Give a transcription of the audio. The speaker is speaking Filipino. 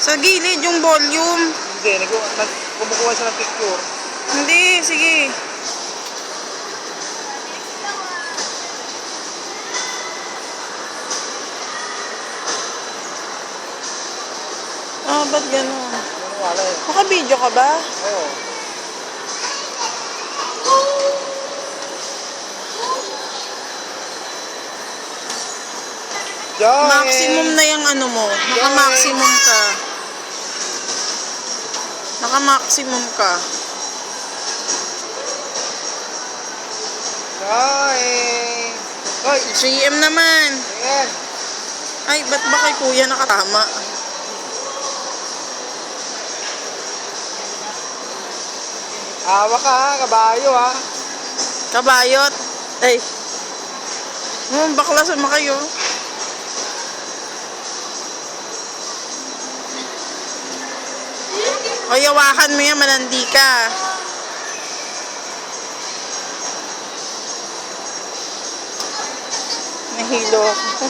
Sa gilid yung volume. Hindi, kumukuha siya ng picture. Hindi, sige. Ah, ba't gano'n? Ano wala eh. Naka-video ka ba? Oo. Joy! Maximum na yung ano mo. Naka-maximum ka. Naka-maximum ka. Joy! Hoy! GM naman. Ayan! Ay, ba't ba kay kuya nakatama? Awa ka ha, kabayo ha. Kabayot. Ay. Bakla sama kayo. O, yawakan mo yan, malandi ka. Nahilo ako.